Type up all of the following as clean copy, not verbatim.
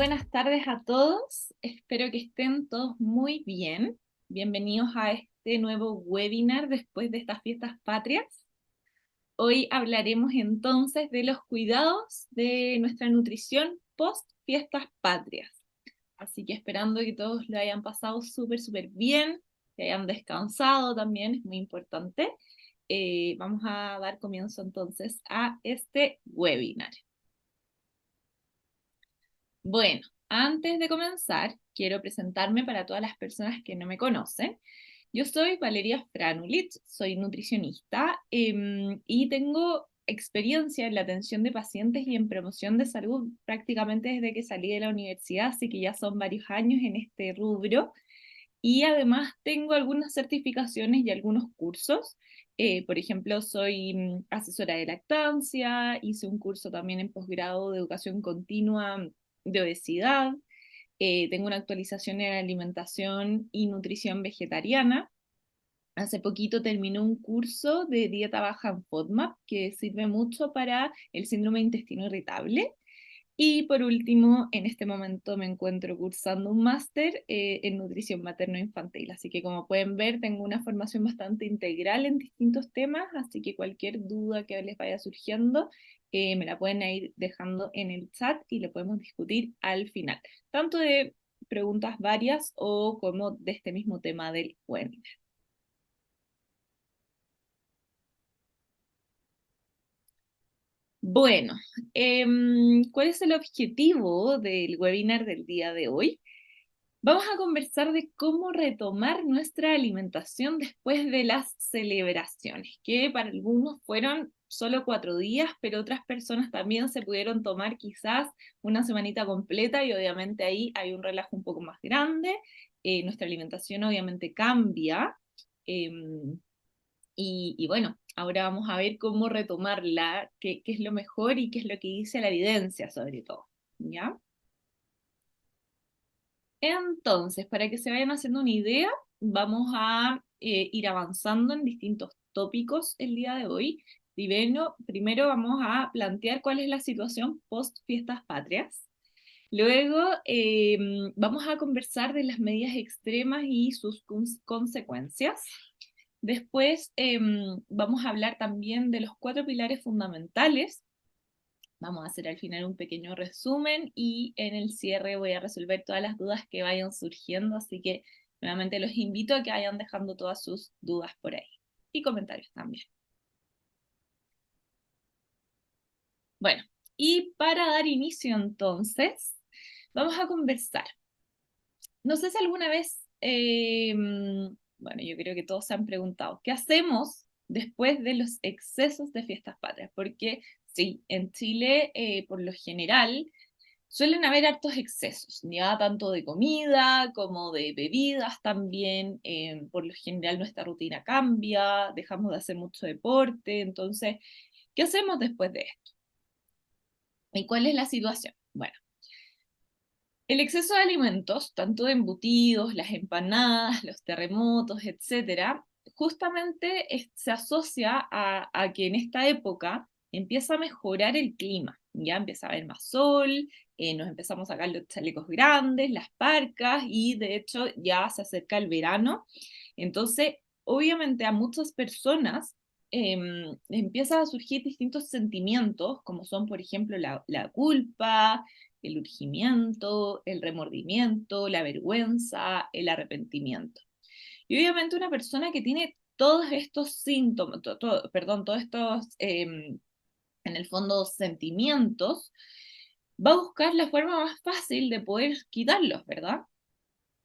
buenas tardes a todos. Espero que estén todos muy bien. Bienvenidos a este nuevo webinar después de estas fiestas patrias. Hoy hablaremos entonces de los cuidados de nuestra nutrición post fiestas patrias. Así que esperando que todos lo hayan pasado súper bien, que hayan descansado también, es muy importante. Vamos a dar comienzo entonces a este webinar. Bueno, antes de comenzar, quiero presentarme para todas las personas que no me conocen. Yo soy Valeria Franulich, soy nutricionista y tengo experiencia en la atención de pacientes y en promoción de salud prácticamente desde que salí de la universidad, así que ya son varios años en este rubro. Y además tengo algunas certificaciones y algunos cursos. Por ejemplo, soy asesora de lactancia, hice un curso también en posgrado de educación continua de obesidad, tengo una actualización en alimentación y nutrición vegetariana. Hace poquito terminé un curso de dieta baja en FODMAP que sirve mucho para el síndrome de intestino irritable. Y por último, en este momento me encuentro cursando un máster en nutrición materno-infantil. Así que como pueden ver, tengo una formación bastante integral en distintos temas, así que cualquier duda que les vaya surgiendo, me la pueden ir dejando en el chat y lo podemos discutir al final, tanto de preguntas varias o como de este mismo tema del webinar. Bueno, ¿cuál es el objetivo del webinar del día de hoy? Vamos a conversar de cómo retomar nuestra alimentación después de las celebraciones, que para algunos fueron solo 4 días, pero otras personas también se pudieron tomar quizás una semanita completa y obviamente ahí hay un relajo un poco más grande. Nuestra alimentación obviamente cambia. Y bueno, ahora vamos a ver cómo retomarla, qué es lo mejor y qué es lo que dice la evidencia sobre todo, ¿ya? Entonces, para que se vayan haciendo una idea, vamos a ir avanzando en distintos tópicos el día de hoy. Primero vamos a plantear cuál es la situación post fiestas patrias. Luego vamos a conversar de las medidas extremas y sus consecuencias. Después vamos a hablar también de los 4 pilares fundamentales. Vamos a hacer al final un pequeño resumen y en el cierre voy a resolver todas las dudas que vayan surgiendo, así que nuevamente los invito a que vayan dejando todas sus dudas por ahí y comentarios también. Bueno, y para dar inicio entonces, vamos a conversar. No sé si alguna vez, bueno, yo creo que todos se han preguntado, ¿qué hacemos después de los excesos de fiestas patrias? Porque sí, en Chile, por lo general, suelen haber hartos excesos, ya tanto de comida como de bebidas también. Por lo general nuestra rutina cambia, dejamos de hacer mucho deporte, entonces, ¿qué hacemos después de esto? ¿Y cuál es la situación? Bueno, el exceso de alimentos, tanto de embutidos, las empanadas, los terremotos, etcétera, justamente se asocia a que en esta época empieza a mejorar el clima, ya empieza a haber más sol, nos empezamos a sacar los chalecos grandes, las parcas, y de hecho ya se acerca el verano. Entonces, obviamente a muchas personas empiezan a surgir distintos sentimientos, como son, por ejemplo, la culpa, el urgimiento, el remordimiento, la vergüenza, el arrepentimiento. Y obviamente una persona que tiene todos estos síntomas, perdón, todos estos, en el fondo, sentimientos, va a buscar la forma más fácil de poder quitarlos, ¿verdad?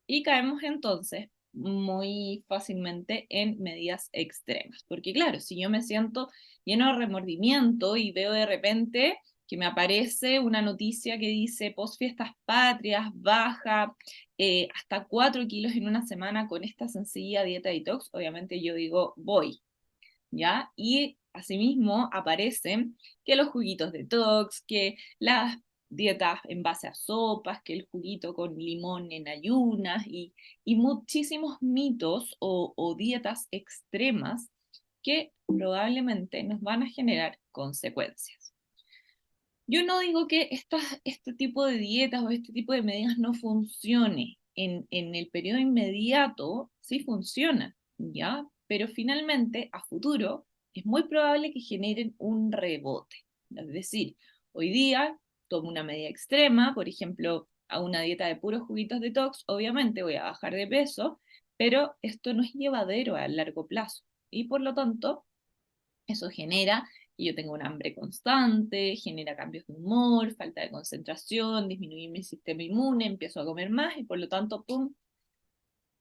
Y caemos entonces muy fácilmente en medidas extremas. Porque claro, si yo me siento lleno de remordimiento y veo de repente que me aparece una noticia que dice post fiestas patrias, baja hasta 4 kilos en una semana con esta sencilla dieta detox, obviamente yo digo, voy, ¿ya? Y asimismo aparecen que los juguitos detox, que las dietas en base a sopas, que el juguito con limón en ayunas y muchísimos mitos o dietas extremas que probablemente nos van a generar consecuencias. Yo no digo que este tipo de dietas o este tipo de medidas no funcione. En el periodo inmediato sí funciona, ¿ya? Pero finalmente, a futuro, es muy probable que generen un rebote. Es decir, hoy día tomo una medida extrema, por ejemplo, a una dieta de puros juguitos detox, obviamente voy a bajar de peso, pero esto no es llevadero a largo plazo. Y por lo tanto, eso genera que yo tenga un hambre constante, genera cambios de humor, falta de concentración, disminuir mi sistema inmune, empiezo a comer más y por lo tanto, ¡pum!,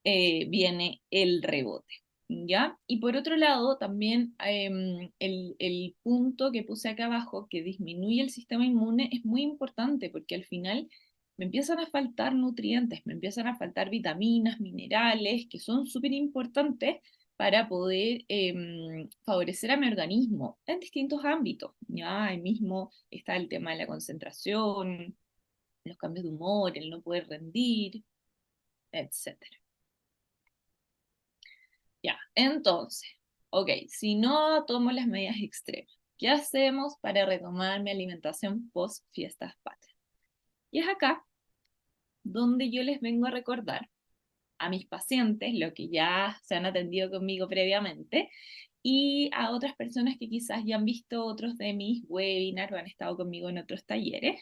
viene el rebote. ¿Ya? Y por otro lado, también el punto que puse acá abajo, que disminuye el sistema inmune, es muy importante porque al final me empiezan a faltar nutrientes, me empiezan a faltar vitaminas, minerales, que son súper importantes para poder favorecer a mi organismo en distintos ámbitos. Ya ahí mismo está el tema de la concentración, los cambios de humor, el no poder rendir, etcétera. Ya, entonces, ok, si no tomo las medidas extremas, ¿qué hacemos para retomar mi alimentación post fiestas patrias? Y es acá donde yo les vengo a recordar a mis pacientes lo que ya se han atendido conmigo previamente y a otras personas que quizás ya han visto otros de mis webinars o han estado conmigo en otros talleres.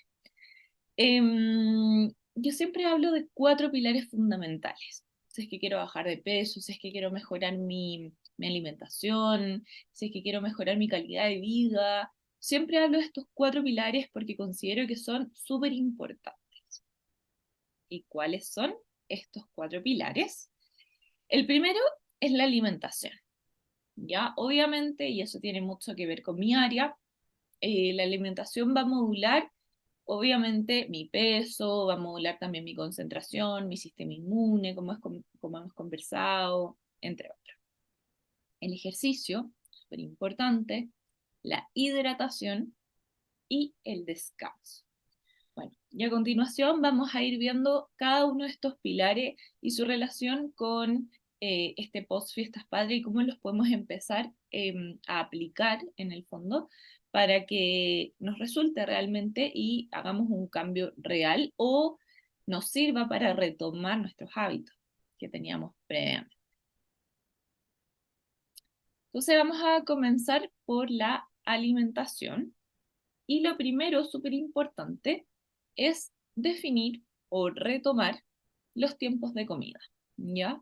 Yo siempre hablo de 4 pilares fundamentales. Si es que quiero bajar de peso, si es que quiero mejorar mi alimentación, si es que quiero mejorar mi calidad de vida. Siempre hablo de estos 4 pilares porque considero que son súper importantes. ¿Y cuáles son estos 4 pilares? El primero es la alimentación. Ya, obviamente, y eso tiene mucho que ver con mi área, la alimentación va a modular, obviamente, mi peso, va a modular también mi concentración, mi sistema inmune, como hemos conversado, entre otros. El ejercicio, súper importante, la hidratación y el descanso. Bueno, y a continuación vamos a ir viendo cada uno de estos pilares y su relación con este post fiestas padre y cómo los podemos empezar a aplicar en el fondo para que nos resulte realmente y hagamos un cambio real o nos sirva para retomar nuestros hábitos que teníamos previamente. Entonces vamos a comenzar por la alimentación. Y lo primero, súper importante, es definir o retomar los tiempos de comida, ¿ya?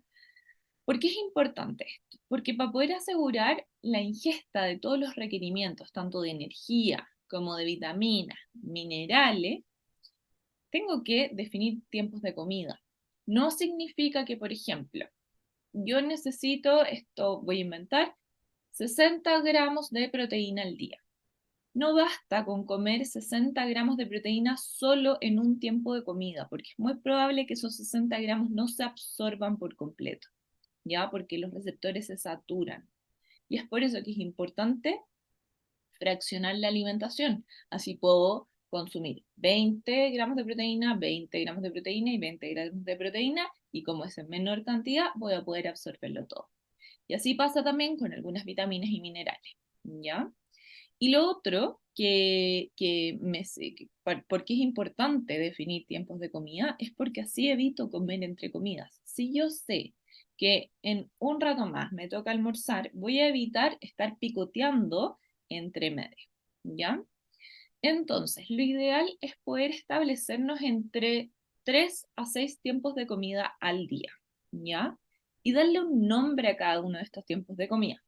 ¿Por qué es importante esto? Porque para poder asegurar la ingesta de todos los requerimientos, tanto de energía como de vitaminas, minerales, tengo que definir tiempos de comida. No significa que, por ejemplo, yo necesito, esto voy a inventar, 60 gramos de proteína al día. No basta con comer 60 gramos de proteína solo en un tiempo de comida, porque es muy probable que esos 60 gramos no se absorban por completo, ¿ya? Porque los receptores se saturan. Y es por eso que es importante fraccionar la alimentación. Así puedo consumir 20 gramos de proteína, 20 gramos de proteína y 20 gramos de proteína, y como es en menor cantidad, voy a poder absorberlo todo. Y así pasa también con algunas vitaminas y minerales, ¿ya? Y lo otro por qué es importante definir tiempos de comida es porque así evito comer entre comidas. Si yo sé que en un rato más me toca almorzar, voy a evitar estar picoteando entre medio, ¿ya? Entonces, lo ideal es poder establecernos entre 3 a 6 tiempos de comida al día, ¿ya? Y darle un nombre a cada uno de estos tiempos de comida.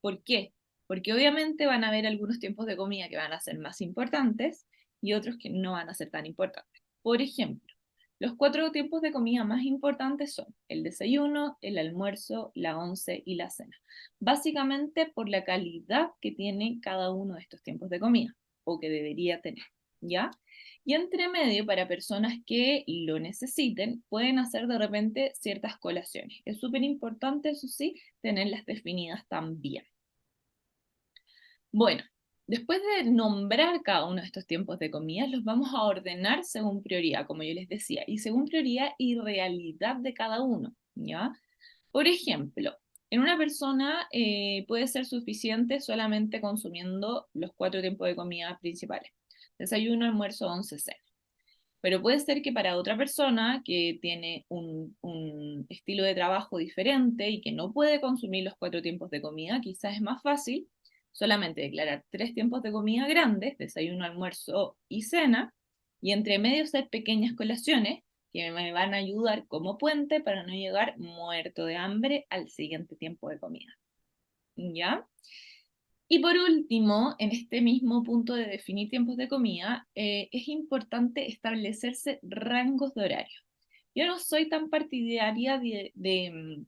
¿Por qué? Porque obviamente van a haber algunos tiempos de comida que van a ser más importantes y otros que no van a ser tan importantes. Por ejemplo, los 4 tiempos de comida más importantes son el desayuno, el almuerzo, la once y la cena. Básicamente por la calidad que tiene cada uno de estos tiempos de comida, o que debería tener, ¿ya? Y entre medio, para personas que lo necesiten, pueden hacer de repente ciertas colaciones. Es súper importante, eso sí, tenerlas definidas también. Bueno, después de nombrar cada uno de estos tiempos de comida, los vamos a ordenar según prioridad, como yo les decía, y según prioridad y realidad de cada uno, ¿ya? Por ejemplo, en una persona puede ser suficiente solamente consumiendo los 4 tiempos de comida principales. Desayuno, almuerzo, once, cena. Pero puede ser que para otra persona que tiene un estilo de trabajo diferente y que no puede consumir los 4 tiempos de comida, quizás es más fácil solamente declarar 3 tiempos de comida grandes, desayuno, almuerzo y cena, y entre medio hacer pequeñas colaciones que me van a ayudar como puente para no llegar muerto de hambre al siguiente tiempo de comida. ¿Ya? Y por último, en este mismo punto de definir tiempos de comida, es importante establecerse rangos de horario. Yo no soy tan partidaria de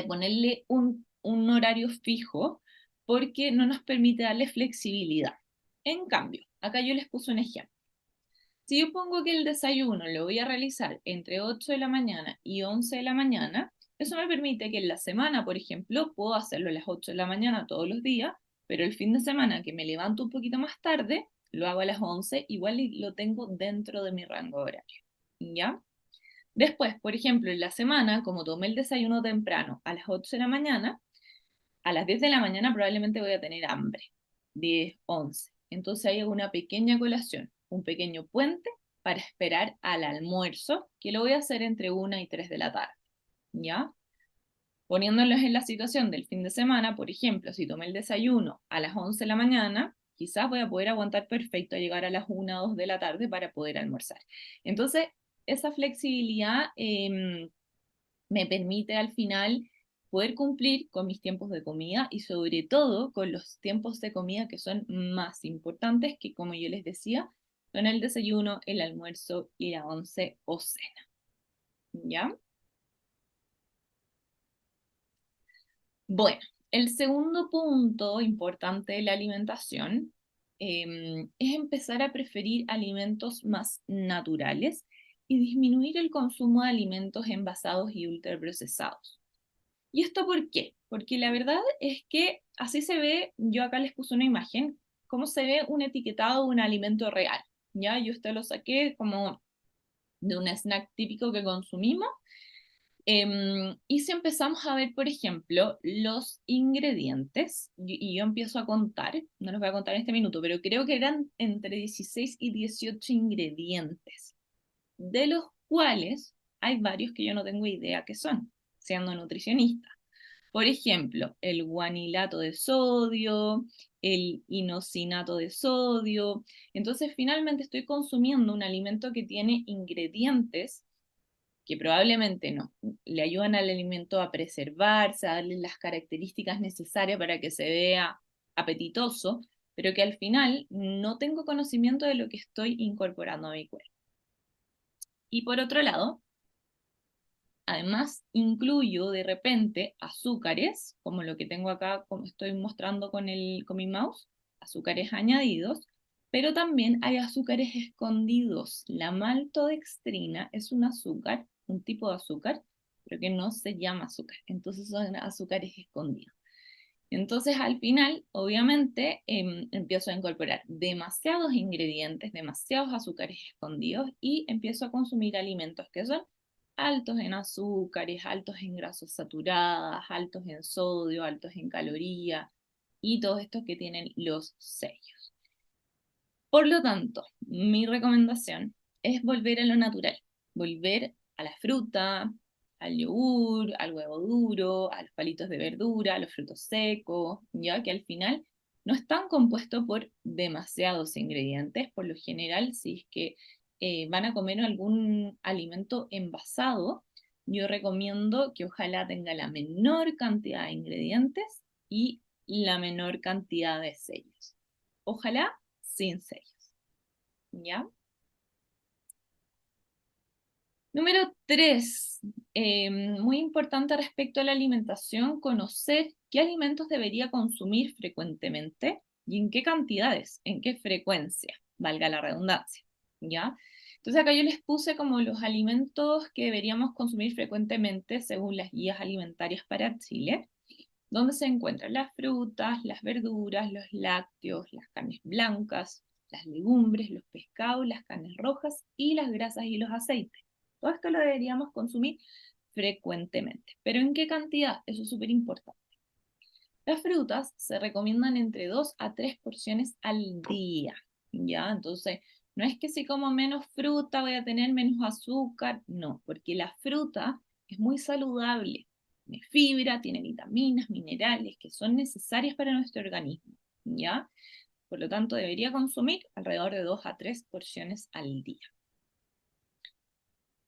ponerle un horario fijo porque no nos permite darle flexibilidad. En cambio, acá yo les puse un ejemplo. Si yo pongo que el desayuno lo voy a realizar entre 8 de la mañana y 11 de la mañana, eso me permite que en la semana, por ejemplo, puedo hacerlo a las 8 de la mañana todos los días, pero el fin de semana que me levanto un poquito más tarde, lo hago a las 11, igual y lo tengo dentro de mi rango horario. ¿Ya? Después, por ejemplo, en la semana, como tomé el desayuno temprano a las 8 de la mañana, a las 10 de la mañana probablemente voy a tener hambre. 10, 11. Entonces hay una pequeña colación, un pequeño puente para esperar al almuerzo, que lo voy a hacer entre 1 y 3 de la tarde. ¿Ya? Poniéndolos en la situación del fin de semana, por ejemplo, si tomé el desayuno a las 11 de la mañana, quizás voy a poder aguantar perfecto a llegar a las 1 o 2 de la tarde para poder almorzar. Entonces, esa flexibilidad me permite al final poder cumplir con mis tiempos de comida y sobre todo con los tiempos de comida que son más importantes, que como yo les decía, son el desayuno, el almuerzo y la once o cena. ¿Ya? Bueno, el segundo punto importante de la alimentación es empezar a preferir alimentos más naturales y disminuir el consumo de alimentos envasados y ultraprocesados. ¿Y esto por qué? Porque la verdad es que así se ve, yo acá les puse una imagen, cómo se ve un etiquetado de un alimento real. ¿Ya? Yo esto lo saqué como de un snack típico que consumimos. Y si empezamos a ver, por ejemplo, los ingredientes, y yo empiezo a contar, no los voy a contar en este minuto, pero creo que eran entre 16 y 18 ingredientes, de los cuales hay varios que yo no tengo idea qué son, siendo nutricionista. Por ejemplo, el guanilato de sodio, el inosinato de sodio. Entonces, finalmente estoy consumiendo un alimento que tiene ingredientes que probablemente no le ayudan al alimento a preservarse, a darle las características necesarias para que se vea apetitoso, pero que al final no tengo conocimiento de lo que estoy incorporando a mi cuerpo. Y por otro lado, además, incluyo de repente azúcares, como lo que tengo acá, como estoy mostrando con mi mouse, azúcares añadidos, pero también hay azúcares escondidos. La maltodextrina es un azúcar, un tipo de azúcar, pero que no se llama azúcar. Entonces son azúcares escondidos. Entonces, al final, obviamente, empiezo a incorporar demasiados ingredientes, demasiados azúcares escondidos y empiezo a consumir alimentos que son altos en azúcares, altos en grasas saturadas, altos en sodio, altos en calorías y todos estos que tienen los sellos. Por lo tanto, mi recomendación es volver a lo natural, volver a la fruta, al yogur, al huevo duro, a los palitos de verdura, a los frutos secos, ya que al final no están compuestos por demasiados ingredientes. Por lo general, si es que van a comer algún alimento envasado, yo recomiendo que ojalá tenga la menor cantidad de ingredientes y la menor cantidad de sellos. Ojalá sin sellos, ¿ya? Número 3, muy importante respecto a la alimentación, conocer qué alimentos debería consumir frecuentemente y en qué cantidades, en qué frecuencia, valga la redundancia, ¿ya? Entonces acá yo les puse como los alimentos que deberíamos consumir frecuentemente según las guías alimentarias para Chile, donde se encuentran las frutas, las verduras, los lácteos, las carnes blancas, las legumbres, los pescados, las carnes rojas y las grasas y los aceites. Todo esto lo deberíamos consumir frecuentemente. ¿Pero en qué cantidad? Eso es súper importante. Las frutas se recomiendan entre 2 a 3 porciones al día. ¿ya? Entonces, no es que si como menos fruta voy a tener menos azúcar, no, porque la fruta es muy saludable, tiene fibra, tiene vitaminas, minerales que son necesarias para nuestro organismo, ¿ya? Por lo tanto, debería consumir alrededor de 2 a 3 porciones al día.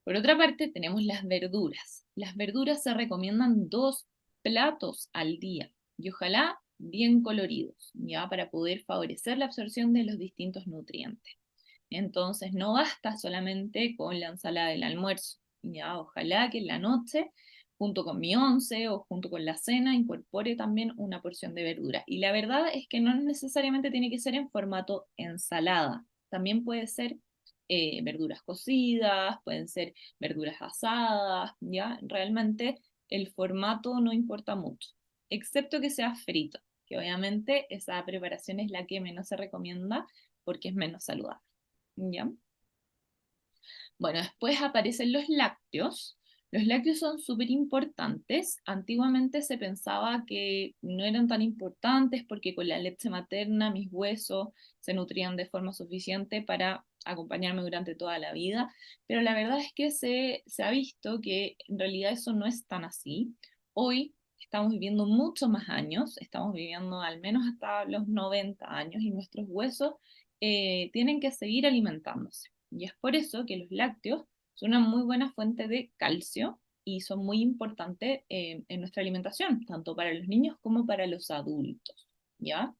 Por otra parte, tenemos las verduras. Las verduras se recomiendan 2 platos al día y ojalá bien coloridos, ya para poder favorecer la absorción de los distintos nutrientes. Entonces, no basta solamente con la ensalada del almuerzo, ya ojalá que en la noche, junto con mi once o junto con la cena, incorpore también una porción de verdura. Y la verdad es que no necesariamente tiene que ser en formato ensalada, también puede ser verduras cocidas, pueden ser verduras asadas, ¿ya? Realmente el formato no importa mucho, excepto que sea frito, que obviamente esa preparación es la que menos se recomienda porque es menos saludable, ¿ya? Bueno, después aparecen los lácteos. Los lácteos son súper importantes. Antiguamente se pensaba que no eran tan importantes porque con la leche materna mis huesos se nutrían de forma suficiente para acompañarme durante toda la vida, pero la verdad es que se ha visto que en realidad eso no es tan así. Hoy estamos viviendo muchos más años, estamos viviendo al menos hasta los 90 años y nuestros huesos tienen que seguir alimentándose. Y es por eso que los lácteos son una muy buena fuente de calcio y son muy importantes en nuestra alimentación, tanto para los niños como para los adultos, ¿ya?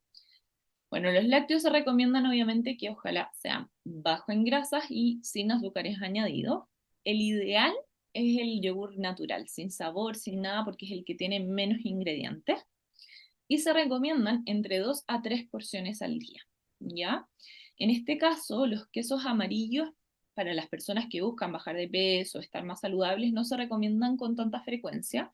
Bueno, los lácteos se recomiendan obviamente que ojalá sean bajos en grasas y sin azúcares añadidos. El ideal es el yogur natural, sin sabor, sin nada, porque es el que tiene menos ingredientes. Y se recomiendan entre 2 a 3 porciones al día, ¿ya? En este caso, los quesos amarillos para las personas que buscan bajar de peso, estar más saludables, no se recomiendan con tanta frecuencia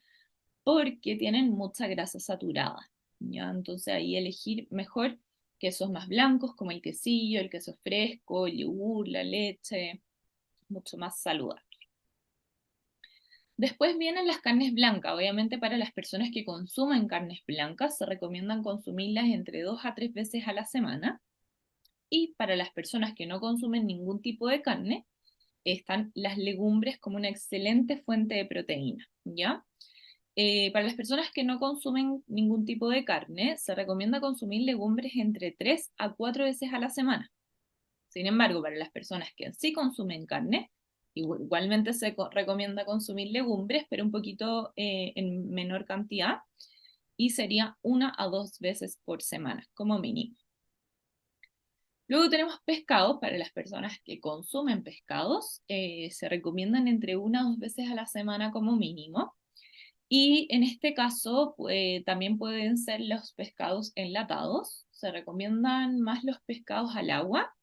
porque tienen mucha grasa saturada, ¿ya? Entonces ahí elegir mejor quesos más blancos como el quesillo, el queso fresco, el yogur, la leche, mucho más saludable. Después vienen las carnes blancas. Obviamente para las personas que consumen carnes blancas se recomiendan consumirlas entre 2 a 3 veces a la semana. Y para las personas que no consumen ningún tipo de carne, están las legumbres como una excelente fuente de proteína, ¿ya? Para las personas que no consumen ningún tipo de carne, se recomienda consumir legumbres entre 3 a 4 veces a la semana. Sin embargo, para las personas que sí consumen carne, igualmente se recomienda consumir legumbres, pero un poquito en menor cantidad, y sería 1 a 2 veces por semana, como mínimo. Luego tenemos pescados, para las personas que consumen pescados, se recomiendan entre 1 a 2 veces a la semana como mínimo. Y en este caso también pueden ser los pescados enlatados. Se recomiendan más los pescados al agua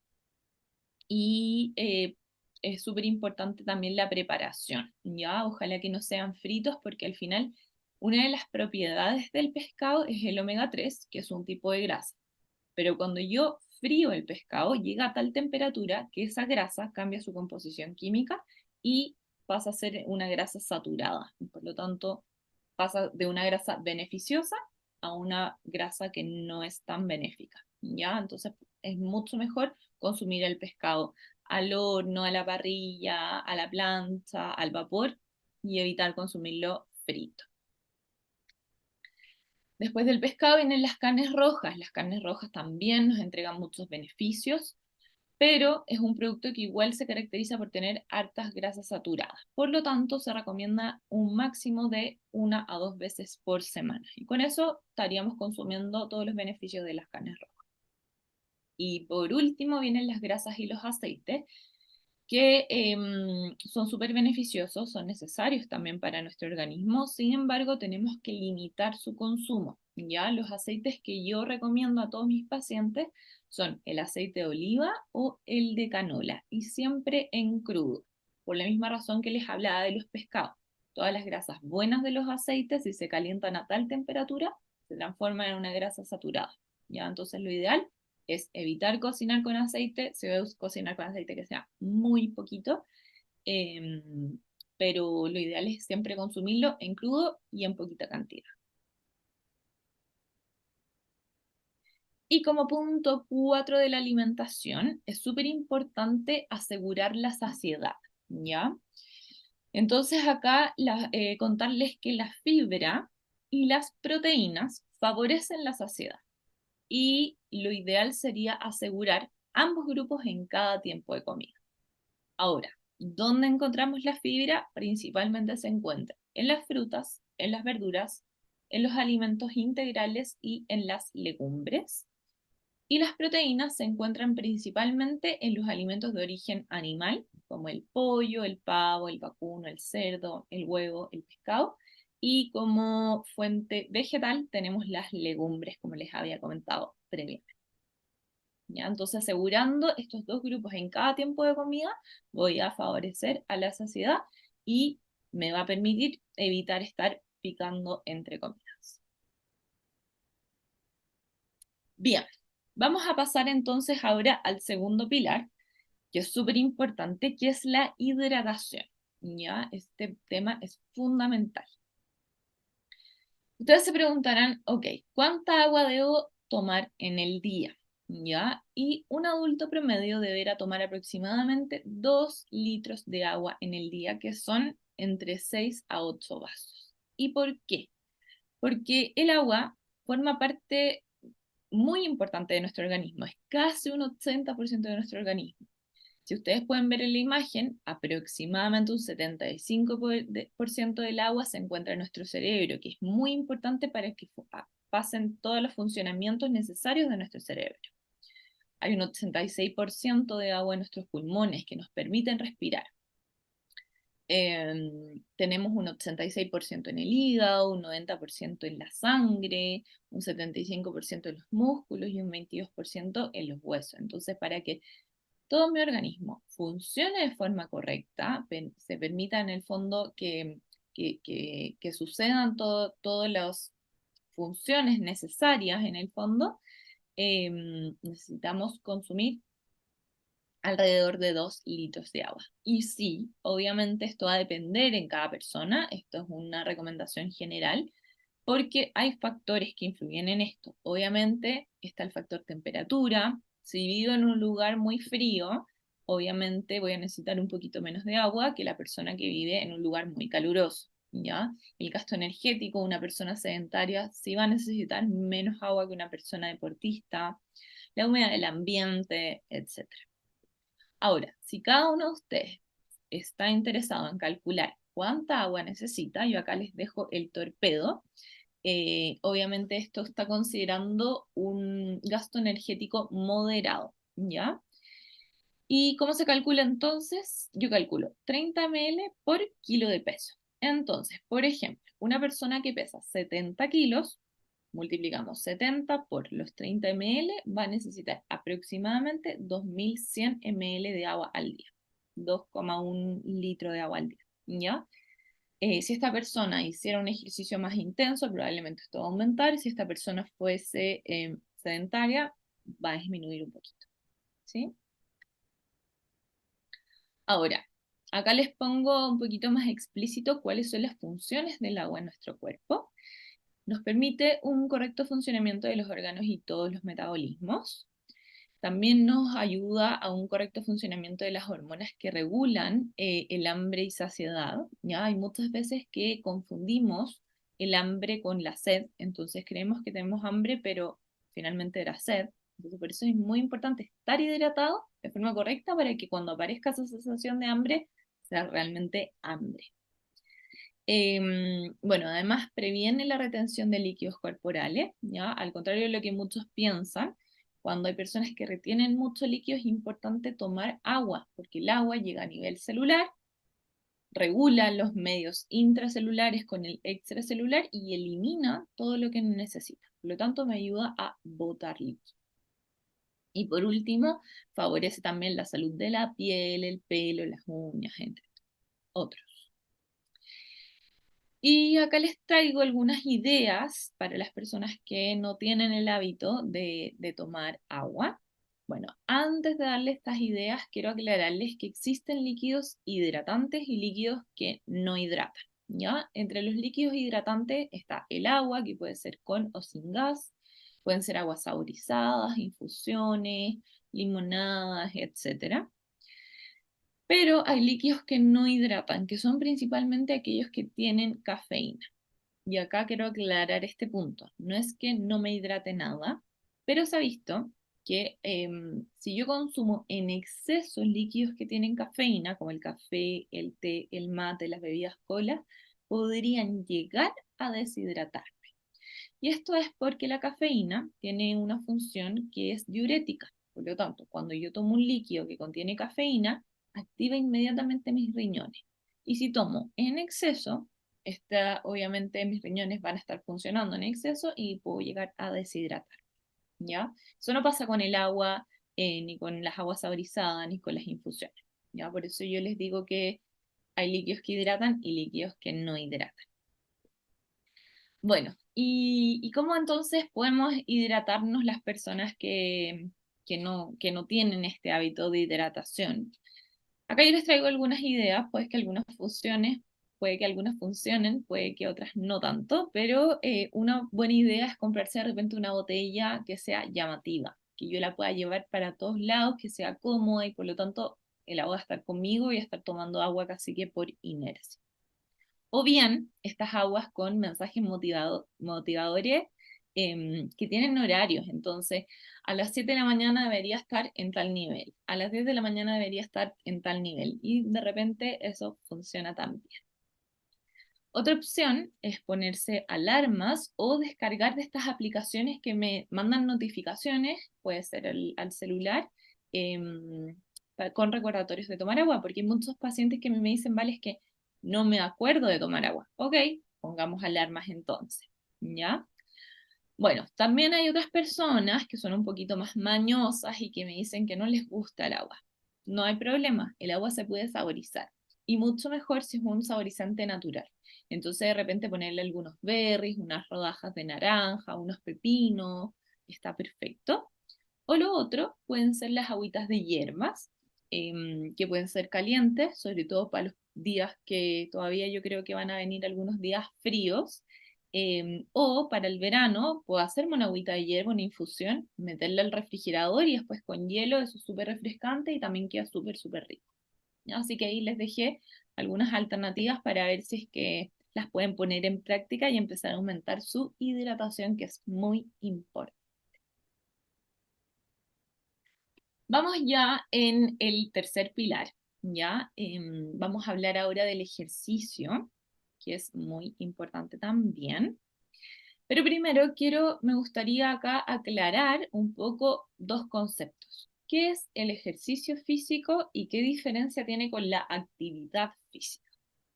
y es súper importante también la preparación, ¿ya? Ojalá que no sean fritos porque al final una de las propiedades del pescado es el omega 3, que es un tipo de grasa. Pero cuando yo frío el pescado, llega a tal temperatura que esa grasa cambia su composición química y pasa a ser una grasa saturada. Por lo tanto, pasa de una grasa beneficiosa a una grasa que no es tan benéfica, ¿ya? Entonces es mucho mejor consumir el pescado al horno, a la parrilla, a la plancha, al vapor y evitar consumirlo frito. Después del pescado vienen las carnes rojas. Las carnes rojas también nos entregan muchos beneficios, pero es un producto que igual se caracteriza por tener hartas grasas saturadas. Por lo tanto, se recomienda un máximo de 1 a 2 veces por semana. Y con eso estaríamos consumiendo todos los beneficios de las carnes rojas. Y por último vienen las grasas y los aceites, que son súper beneficiosos, son necesarios también para nuestro organismo. Sin embargo, tenemos que limitar su consumo. Ya los aceites que yo recomiendo a todos mis pacientes son el aceite de oliva o el de canola, y siempre en crudo, por la misma razón que les hablaba de los pescados. Todas las grasas buenas de los aceites, si se calientan a tal temperatura, se transforman en una grasa saturada. ¿Ya? Entonces lo ideal es evitar cocinar con aceite. Se debe cocinar con aceite que sea muy poquito, eh, pero lo ideal es siempre consumirlo en crudo y en poquita cantidad. Y como punto 4 de la alimentación, es súper importante asegurar la saciedad, ¿ya? Entonces acá contarles que la fibra y las proteínas favorecen la saciedad y lo ideal sería asegurar ambos grupos en cada tiempo de comida. Ahora, ¿dónde encontramos la fibra? Principalmente se encuentra en las frutas, en las verduras, en los alimentos integrales y en las legumbres. Y las proteínas se encuentran principalmente en los alimentos de origen animal, como el pollo, el pavo, el vacuno, el cerdo, el huevo, el pescado. Y como fuente vegetal tenemos las legumbres, como les había comentado previamente. ¿Ya? Entonces, asegurando estos dos grupos en cada tiempo de comida, voy a favorecer a la saciedad y me va a permitir evitar estar picando entre comidas. Bien, vamos a pasar entonces ahora al segundo pilar, que es súper importante, que es la hidratación. ¿Ya? Este tema es fundamental. Ustedes se preguntarán, ok, ¿cuánta agua debo tomar en el día? ¿Ya? Y un adulto promedio deberá tomar aproximadamente 2 litros de agua en el día, que son entre 6 a 8 vasos. ¿Y por qué? Porque el agua forma parte muy importante de nuestro organismo, es casi un 80% de nuestro organismo. Si ustedes pueden ver en la imagen, aproximadamente un 75% del agua se encuentra en nuestro cerebro, que es muy importante para que pasen todos los funcionamientos necesarios de nuestro cerebro. Hay un 86% de agua en nuestros pulmones que nos permiten respirar. Tenemos un 86% en el hígado, un 90% en la sangre, un 75% en los músculos y un 22% en los huesos. Entonces, para que todo mi organismo funcione de forma correcta, se permita en el fondo que sucedan todas las funciones necesarias en el fondo, necesitamos consumir alrededor de 2 litros de agua. Y sí, obviamente esto va a depender en cada persona, esto es una recomendación general, porque hay factores que influyen en esto. Obviamente está el factor temperatura. Si vivo en un lugar muy frío, obviamente voy a necesitar un poquito menos de agua que la persona que vive en un lugar muy caluroso, ¿ya? El gasto energético, una persona sedentaria sí va a necesitar menos agua que una persona deportista, la humedad del ambiente, etcétera. Ahora, si cada uno de ustedes está interesado en calcular cuánta agua necesita, yo acá les dejo el torpedo. Obviamente esto está considerando un gasto energético moderado, ¿ya? ¿Y cómo se calcula entonces? Yo calculo 30 ml por kilo de peso. Entonces, por ejemplo, una persona que pesa 70 kilos, multiplicamos 70 por los 30 ml, va a necesitar aproximadamente 2100 ml de agua al día, 2,1 litro de agua al día, ¿ya? Si esta persona hiciera un ejercicio más intenso, probablemente esto va a aumentar, y si esta persona fuese sedentaria, va a disminuir un poquito, ¿sí? Ahora, acá les pongo un poquito más explícito cuáles son las funciones del agua en nuestro cuerpo. Nos permite un correcto funcionamiento de los órganos y todos los metabolismos. También nos ayuda a un correcto funcionamiento de las hormonas que regulan el hambre y saciedad. ¿Ya? Hay muchas veces que confundimos el hambre con la sed, entonces creemos que tenemos hambre, pero finalmente era sed. Entonces por eso es muy importante estar hidratado de forma correcta para que cuando aparezca esa sensación de hambre, sea realmente hambre. Bueno, además previene la retención de líquidos corporales, ¿ya? Al contrario de lo que muchos piensan, cuando hay personas que retienen mucho líquido es importante tomar agua, porque el agua llega a nivel celular, regula los medios intracelulares con el extracelular y elimina todo lo que no necesita. Por lo tanto, me ayuda a botar líquido. Y por último, favorece también la salud de la piel, el pelo, las uñas, entre otros. Y acá les traigo algunas ideas para las personas que no tienen el hábito de tomar agua. Bueno, antes de darles estas ideas, quiero aclararles que existen líquidos hidratantes y líquidos que no hidratan, ¿ya? Entre los líquidos hidratantes está el agua, que puede ser con o sin gas. Pueden ser aguas saborizadas, infusiones, limonadas, etcétera. Pero hay líquidos que no hidratan, que son principalmente aquellos que tienen cafeína. Y acá quiero aclarar este punto. No es que no me hidrate nada, pero se ha visto que si yo consumo en exceso líquidos que tienen cafeína, como el café, el té, el mate, las bebidas cola, podrían llegar a deshidratar. Y esto es porque la cafeína tiene una función que es diurética. Por lo tanto, cuando yo tomo un líquido que contiene cafeína, activa inmediatamente mis riñones. Y si tomo en exceso, obviamente mis riñones van a estar funcionando en exceso y puedo llegar a deshidratar. ¿Ya? Eso no pasa con el agua, ni con las aguas saborizadas, ni con las infusiones. ¿Ya? Por eso yo les digo que hay líquidos que hidratan y líquidos que no hidratan. Bueno, ¿y cómo entonces podemos hidratarnos las personas que no tienen este hábito de hidratación? Acá yo les traigo algunas ideas, puede que algunas funcionen, puede que otras no tanto, pero una buena idea es comprarse de repente una botella que sea llamativa, que yo la pueda llevar para todos lados, que sea cómoda y por lo tanto el agua va a estar conmigo y a estar tomando agua casi que por inercia. O bien, estas aguas con mensajes motivadores que tienen horarios. Entonces, a las 7 de la mañana debería estar en tal nivel, a las 10 de la mañana debería estar en tal nivel. Y de repente eso funciona también. Otra opción es ponerse alarmas o descargar de estas aplicaciones que me mandan notificaciones, puede ser al celular, em, con recordatorios de tomar agua, porque hay muchos pacientes que me dicen, vale, es que no me acuerdo de tomar agua. Ok, pongamos alarmas entonces, ¿ya? Bueno, también hay otras personas que son un poquito más mañosas y que me dicen que no les gusta el agua. No hay problema, el agua se puede saborizar. Y mucho mejor si es un saborizante natural. Entonces de repente ponerle algunos berries, unas rodajas de naranja, unos pepinos, está perfecto. O lo otro pueden ser las agüitas de hierbas, que pueden ser calientes, sobre todo para los días que todavía yo creo que van a venir algunos días fríos. O para el verano, puedo hacerme una agüita de hierba, una infusión, meterla al refrigerador y después con hielo, eso es súper refrescante y también queda súper, súper rico. ¿Ya? Así que ahí les dejé algunas alternativas para ver si es que las pueden poner en práctica y empezar a aumentar su hidratación, que es muy importante. Vamos ya en el tercer pilar, ¿ya? Vamos a hablar ahora del ejercicio, que es muy importante también. Pero primero me gustaría acá aclarar un poco dos conceptos. ¿Qué es el ejercicio físico y qué diferencia tiene con la actividad física?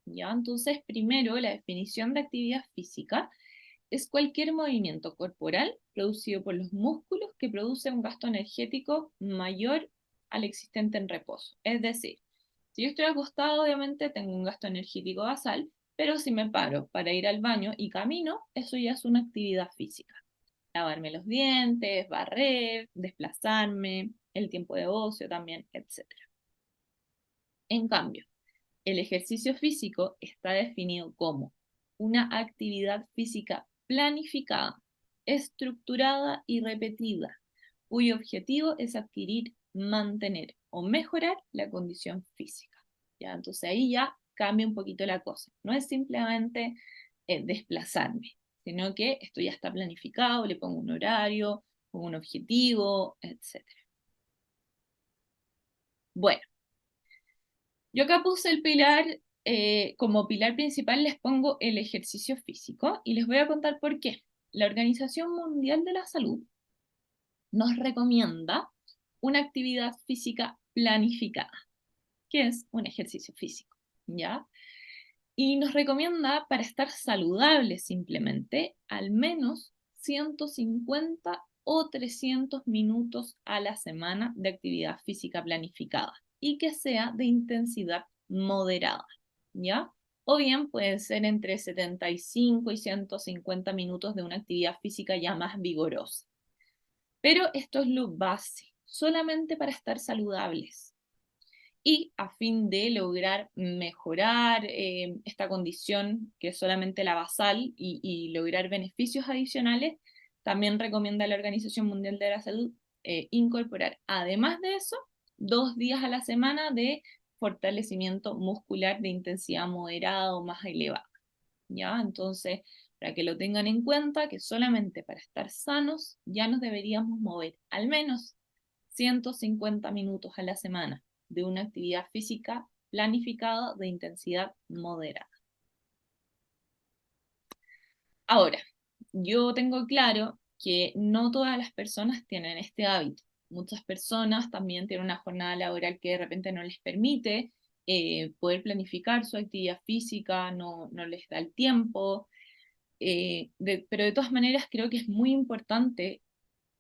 ¿Ya? Entonces, primero, la definición de actividad física es cualquier movimiento corporal producido por los músculos que produce un gasto energético mayor al existente en reposo. Es decir, si yo estoy acostado, obviamente tengo un gasto energético basal, pero si me paro para ir al baño y camino, eso ya es una actividad física. Lavarme los dientes, barrer, desplazarme, el tiempo de ocio también, etc. En cambio, el ejercicio físico está definido como una actividad física planificada, estructurada y repetida, cuyo objetivo es adquirir, mantener o mejorar la condición física. ¿Ya? Entonces ahí ya cambia un poquito la cosa. No es simplemente desplazarme, sino que esto ya está planificado, le pongo un horario, pongo un objetivo, etc. Bueno, yo acá puse el pilar, como pilar principal les pongo el ejercicio físico y les voy a contar por qué. La Organización Mundial de la Salud nos recomienda una actividad física planificada, que es un ejercicio físico, ¿ya? Y nos recomienda para estar saludables simplemente al menos 150 o 300 minutos a la semana de actividad física planificada y que sea de intensidad moderada, ¿ya? O bien pueden ser entre 75 y 150 minutos de una actividad física ya más vigorosa. Pero esto es lo base, solamente para estar saludables. Y a fin de lograr mejorar esta condición, que es solamente la basal, y lograr beneficios adicionales, también recomienda la Organización Mundial de la Salud incorporar, además de eso, 2 días a la semana de fortalecimiento muscular de intensidad moderada o más elevada, ¿ya? Entonces, para que lo tengan en cuenta, que solamente para estar sanos ya nos deberíamos mover al menos 150 minutos a la semana de una actividad física planificada de intensidad moderada. Ahora, yo tengo claro que no todas las personas tienen este hábito. Muchas personas también tienen una jornada laboral que de repente no les permite poder planificar su actividad física, no les da el tiempo, pero de todas maneras creo que es muy importante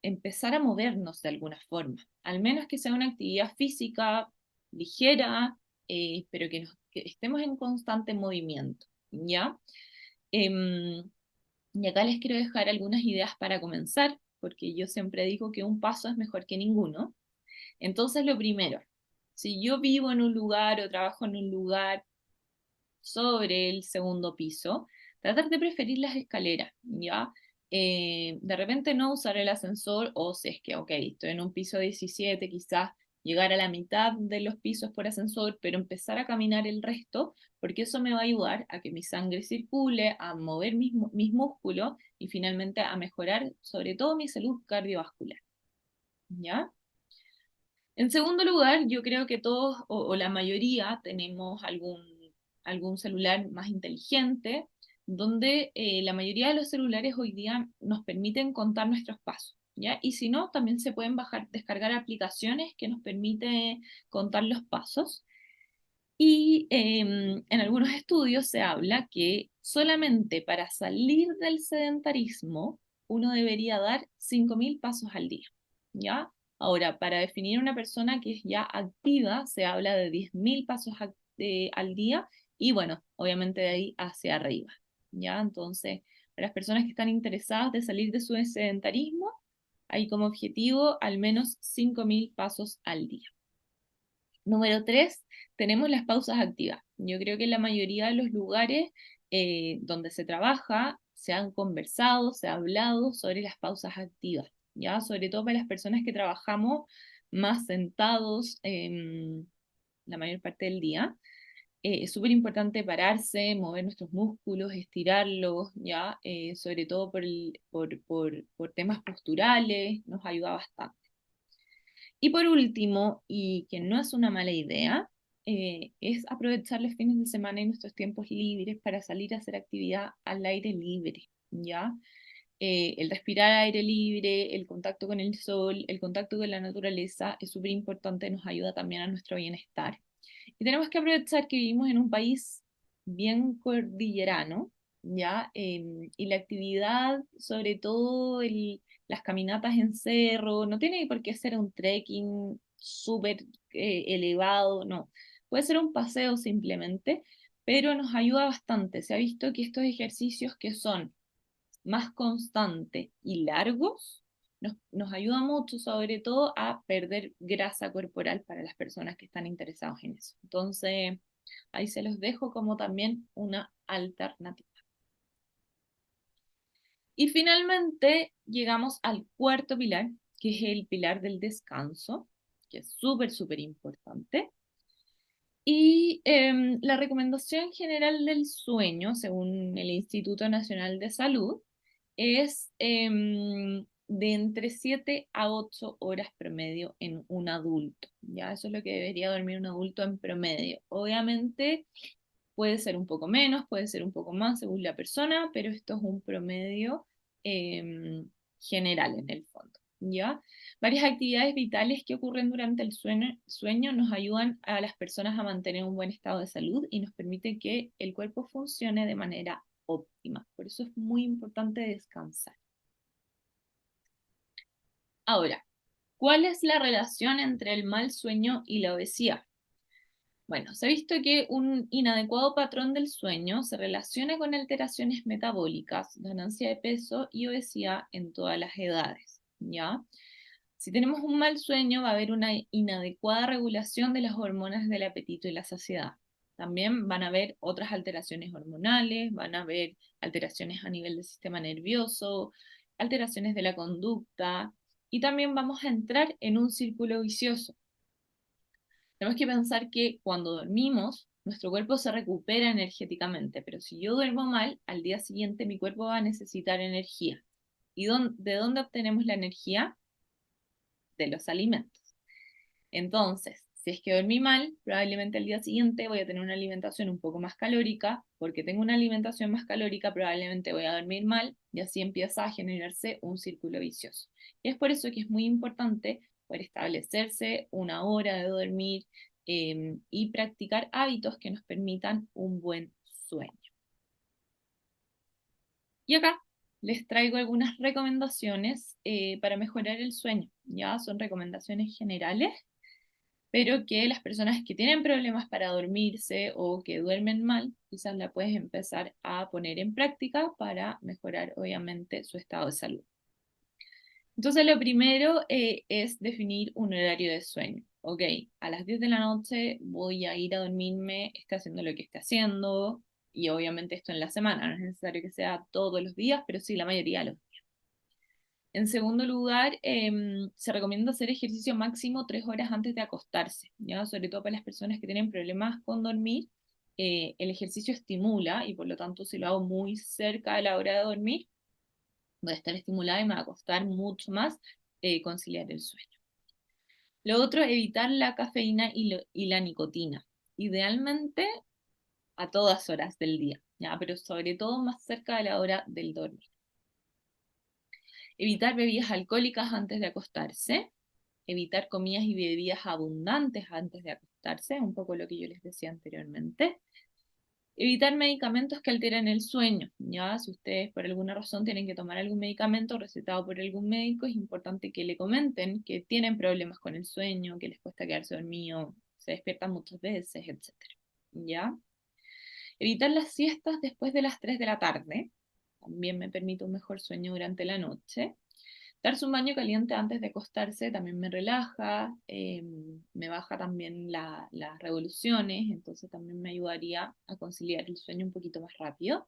empezar a movernos de alguna forma, al menos que sea una actividad física ligera, pero que estemos en constante movimiento, ¿ya? Em, y acá les quiero dejar algunas ideas para comenzar, porque yo siempre digo que un paso es mejor que ninguno. Entonces, lo primero, si yo vivo en un lugar o trabajo en un lugar sobre el segundo piso, tratar de preferir las escaleras, ¿ya? De repente no usar el ascensor, o si es que, ok, estoy en un piso 17, quizás llegar a la mitad de los pisos por ascensor, pero empezar a caminar el resto, porque eso me va a ayudar a que mi sangre circule, a mover mis músculos y finalmente a mejorar sobre todo mi salud cardiovascular, ¿ya? En segundo lugar, yo creo que todos o la mayoría tenemos algún celular más inteligente, donde la mayoría de los celulares hoy día nos permiten contar nuestros pasos, ¿ya? Y si no, también se pueden descargar aplicaciones que nos permiten contar los pasos. Y en algunos estudios se habla que solamente para salir del sedentarismo uno debería dar 5.000 pasos al día, ¿ya? Ahora, para definir una persona que es ya activa, se habla de 10.000 pasos al día y bueno, obviamente de ahí hacia arriba, ¿ya? Entonces, para las personas que están interesadas de salir de su sedentarismo, hay como objetivo al menos 5.000 pasos al día. Número 3, tenemos las pausas activas. Yo creo que en la mayoría de los lugares donde se trabaja se han conversado, se ha hablado sobre las pausas activas, ¿ya? Sobre todo para las personas que trabajamos más sentados la mayor parte del día. Es súper importante pararse, mover nuestros músculos, estirarlos, ¿ya? Sobre todo por temas posturales, nos ayuda bastante. Y por último, y que no es una mala idea, es aprovechar los fines de semana y nuestros tiempos libres para salir a hacer actividad al aire libre, ¿ya? El respirar aire libre, el contacto con el sol, el contacto con la naturaleza es súper importante, nos ayuda también a nuestro bienestar. Y tenemos que aprovechar que vivimos en un país bien cordillerano, ¿ya? Y la actividad, sobre todo las caminatas en cerro, no tiene por qué ser un trekking súper elevado, no. Puede ser un paseo simplemente, pero nos ayuda bastante. Se ha visto que estos ejercicios que son más constantes y largos, nos ayuda mucho, sobre todo, a perder grasa corporal para las personas que están interesadas en eso. Entonces, ahí se los dejo como también una alternativa. Y finalmente llegamos al cuarto pilar, que es el pilar del descanso, que es súper, súper importante. Y la recomendación general del sueño, según el Instituto Nacional de Salud, es de entre 7 a 8 horas promedio en un adulto. Ya, eso es lo que debería dormir un adulto en promedio. Obviamente puede ser un poco menos, puede ser un poco más según la persona, pero esto es un promedio general en el fondo. ¿Ya? Varias actividades vitales que ocurren durante el sueño nos ayudan a las personas a mantener un buen estado de salud y nos permite que el cuerpo funcione de manera óptima. Por eso es muy importante descansar. Ahora, ¿cuál es la relación entre el mal sueño y la obesidad? Bueno, se ha visto que un inadecuado patrón del sueño se relaciona con alteraciones metabólicas, ganancia de peso y obesidad en todas las edades, ¿ya? Si tenemos un mal sueño, va a haber una inadecuada regulación de las hormonas del apetito y la saciedad. También van a haber otras alteraciones hormonales, van a haber alteraciones a nivel del sistema nervioso, alteraciones de la conducta, y también vamos a entrar en un círculo vicioso. Tenemos que pensar que cuando dormimos, nuestro cuerpo se recupera energéticamente, pero si yo duermo mal, al día siguiente mi cuerpo va a necesitar energía. ¿Y de dónde obtenemos la energía? De los alimentos. Entonces, si es que dormí mal, probablemente al día siguiente voy a tener una alimentación un poco más calórica, porque tengo una alimentación más calórica, probablemente voy a dormir mal, y así empieza a generarse un círculo vicioso. Y es por eso que es muy importante poder establecerse una hora de dormir y practicar hábitos que nos permitan un buen sueño. Y acá les traigo algunas recomendaciones para mejorar el sueño. Ya son recomendaciones generales, pero que las personas que tienen problemas para dormirse o que duermen mal, quizás la puedes empezar a poner en práctica para mejorar, obviamente, su estado de salud. Entonces, lo primero es definir un horario de sueño. Ok, a las 10 de la noche voy a ir a dormirme, esté haciendo lo que esté haciendo, y obviamente esto en la semana, no es necesario que sea todos los días, pero sí la mayoría de los días. En segundo lugar, se recomienda hacer ejercicio máximo 3 horas antes de acostarse, ¿ya? Sobre todo para las personas que tienen problemas con dormir, el ejercicio estimula y por lo tanto si lo hago muy cerca de la hora de dormir, voy a estar estimulada y me va a costar mucho más conciliar el sueño. Lo otro, evitar la cafeína y la nicotina, idealmente a todas horas del día, ¿ya? Pero sobre todo más cerca de la hora del dormir. Evitar bebidas alcohólicas antes de acostarse, evitar comidas y bebidas abundantes antes de acostarse, un poco lo que yo les decía anteriormente. Evitar medicamentos que alteren el sueño, ¿ya? Si ustedes por alguna razón tienen que tomar algún medicamento recetado por algún médico, es importante que le comenten que tienen problemas con el sueño, que les cuesta quedarse dormido, se despiertan muchas veces, etcétera, ¿ya? Evitar las siestas después de las 3 de la tarde, también me permite un mejor sueño durante la noche. Darse un baño caliente antes de acostarse también me relaja, me baja también las revoluciones, entonces también me ayudaría a conciliar el sueño un poquito más rápido.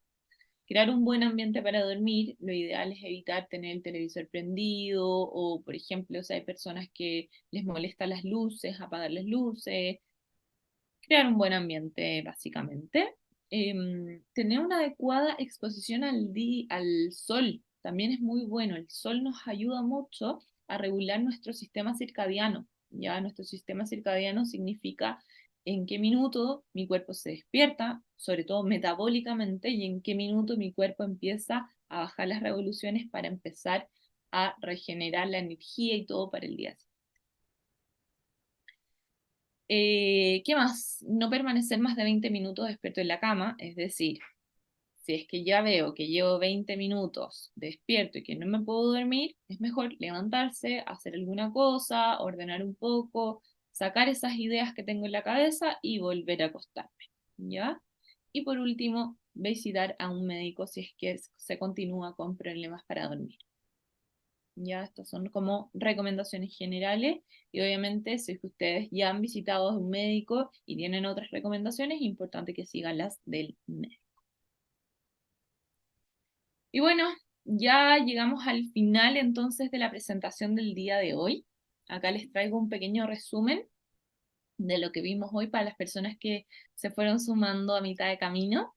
Crear un buen ambiente para dormir, lo ideal es evitar tener el televisor prendido o, por ejemplo, si hay personas que les molestan las luces, apagar las luces, crear un buen ambiente básicamente. Tener una adecuada exposición al sol también es muy bueno. El sol nos ayuda mucho a regular nuestro sistema circadiano. Ya nuestro sistema circadiano significa en qué minuto mi cuerpo se despierta, sobre todo metabólicamente, y en qué minuto mi cuerpo empieza a bajar las revoluciones para empezar a regenerar la energía y todo para el día siguiente. ¿Qué más? No permanecer más de 20 minutos despierto en la cama, es decir, si es que ya veo que llevo 20 minutos despierto y que no me puedo dormir, es mejor levantarse, hacer alguna cosa, ordenar un poco, sacar esas ideas que tengo en la cabeza y volver a acostarme, ¿ya? Y por último, visitar a un médico si es que se continúa con problemas para dormir. Ya, estas son como recomendaciones generales y obviamente si es que ustedes ya han visitado a un médico y tienen otras recomendaciones, es importante que sigan las del médico. Y bueno, ya llegamos al final entonces de la presentación del día de hoy. Acá les traigo un pequeño resumen de lo que vimos hoy para las personas que se fueron sumando a mitad de camino.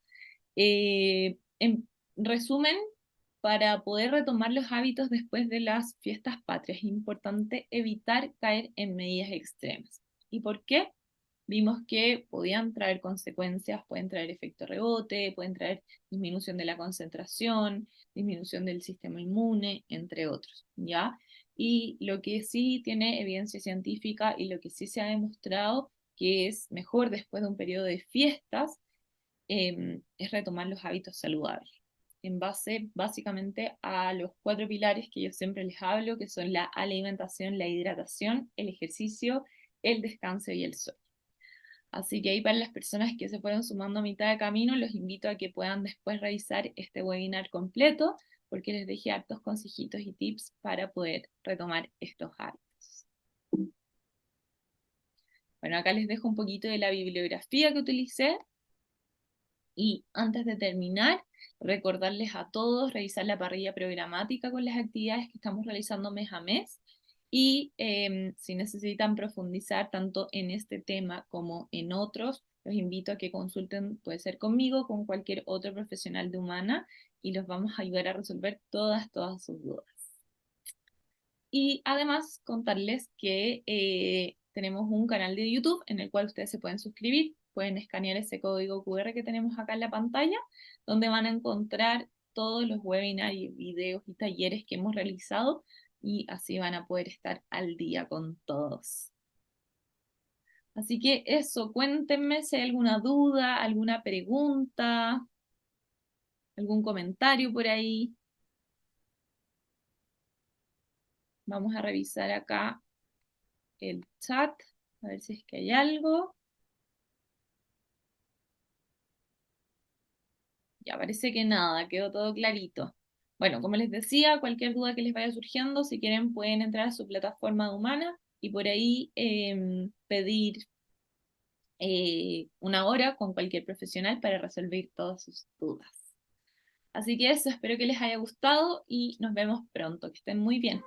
En resumen, para poder retomar los hábitos después de las fiestas patrias, es importante evitar caer en medidas extremas. ¿Y por qué? Vimos que podían traer consecuencias, pueden traer efecto rebote, pueden traer disminución de la concentración, disminución del sistema inmune, entre otros, ¿ya? Y lo que sí tiene evidencia científica y lo que sí se ha demostrado que es mejor después de un periodo de fiestas es retomar los hábitos saludables, en base básicamente a los 4 pilares que yo siempre les hablo, que son la alimentación, la hidratación, el ejercicio, el descanso y el sueño. Así que ahí para las personas que se fueron sumando a mitad de camino, los invito a que puedan después revisar este webinar completo, porque les dejé hartos consejitos y tips para poder retomar estos hábitos. Bueno, acá les dejo un poquito de la bibliografía que utilicé. Y antes de terminar, recordarles a todos revisar la parrilla programática con las actividades que estamos realizando mes a mes. Y si necesitan profundizar tanto en este tema como en otros, los invito a que consulten, puede ser conmigo, con cualquier otro profesional de humana, y los vamos a ayudar a resolver todas sus dudas. Y además contarles que tenemos un canal de YouTube en el cual ustedes se pueden suscribir, pueden escanear ese código QR que tenemos acá en la pantalla, donde van a encontrar todos los webinars, videos y talleres que hemos realizado, y así van a poder estar al día con todos. Así que eso, cuéntenme si hay alguna duda, alguna pregunta, algún comentario por ahí. Vamos a revisar acá el chat, a ver si es que hay algo. Ya parece que nada, quedó todo clarito. Bueno, como les decía, cualquier duda que les vaya surgiendo, si quieren pueden entrar a su plataforma de Humana y por ahí pedir una hora con cualquier profesional para resolver todas sus dudas. Así que eso, espero que les haya gustado y nos vemos pronto. Que estén muy bien.